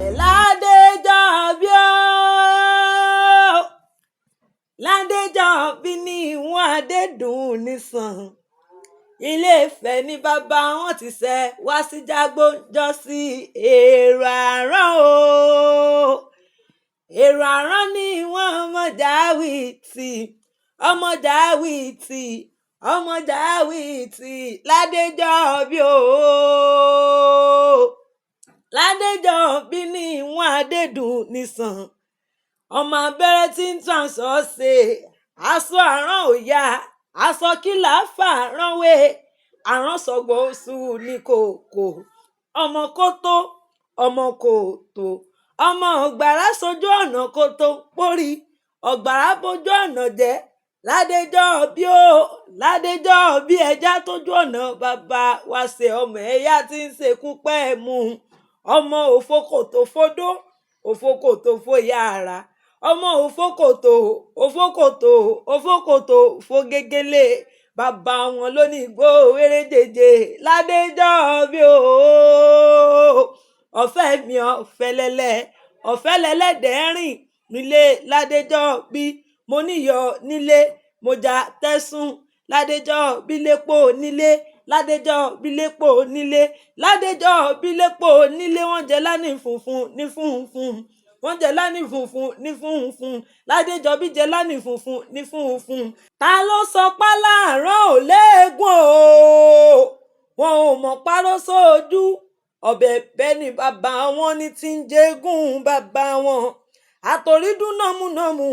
Ládéjọ́bí o, Ládéjọ́bí ní ìwọ̀n Adédùn nìsàn. Ilé-Ifẹ̀ ni bàbá wọn ti ṣẹ̀ wá sí Jágbóńjọ́sí. Èrò àrán o, èrò àrán ni wọ́n ọmọ Dáwìtì, ọmọ Dáwìtì, ọmọ Dáwìtì. Ládéjọ́bí o, Ládéjọ́bí ní ìwọ̀n Adédùn nìsàn. Ọmọ abẹ́rẹ́ tí ń tàn sọ ṣe, aṣọ àrán ò yá, aṣọ kí là á fà ránwé. Àrán sọ̀gbọ̀ oṣù ní kòkò, ọmọ kótó, ọmọ kòtò, ọmọ ọ̀gbàrá sojú ọ̀nà kótó pórí, ọ̀gbàrá bójú ọ̀nà jẹ́. Ládéjọ́bí o, Ládéjọ́bí ẹja tójú ọ̀nà bàbá wa ṣe, ọmọ ẹ̀yà tí ń ṣekú pẹ́ mú. Ọmọ òfokòtò fodó, òfokòtò fòyàrá, ọmọ òfokòtò, òfokòtò, òfokòtò fògégélé. Bàbá wọn ló ní igbó wéréjèjè. Ládéjọ́bí o, ọ̀fẹ́ mi ọ̀fẹ́lẹ́lẹ́, ọ̀fẹ́lẹ́lẹ́dẹ̀ rìn nílé Ládéjọ́bí. Mo níyọ̀ nílé, mo jà tẹ́sùn. Ládéjọ́bí lépo nílé, Ládéjọ́bí lépo nílé, Ládéjọ́bí lépo nílé. Wọ́n jẹ lánìí funfun ní funfun, wọ́n jẹ lánìí funfun ní funfun. Ládéjọ́bí jẹ lánìí funfun ní funfun. Ta ló sọ páláàrán ò léegun o? Wọn ò mọ̀ páró sójú. Ọ̀bẹ̀bẹ̀ ni bàbá wọn ní tí ń jégún bàbá wọn. Àtòrídún nàmúnàmú,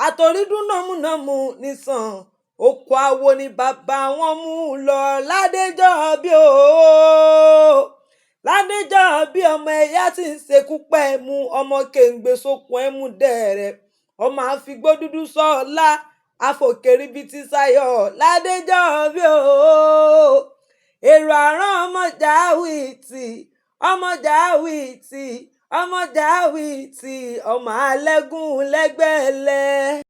àtòrídún nàmúnàmú nìsàn. Oko awo ni bàbá wọn mú lọ. Ládéjọ́bí o, Ládéjọ́bí ọmọ ẹ̀yà tí ń ṣekú pẹ́ mú, ọmọ kèǹgbè sókun ẹ̀mú dẹ̀rẹ̀, ọmọ àfigbó dúdú sọ́ọ̀lá, àfòkèrìbìtì sáyọ̀. Ládéjọ́bí o, èrò àrán ọmọ Dáwìtì, ọmọ Dáwìtì, ọmọ Dáwìtì, ọmọ alẹ́gùn lẹ́gbẹ̀lẹ́.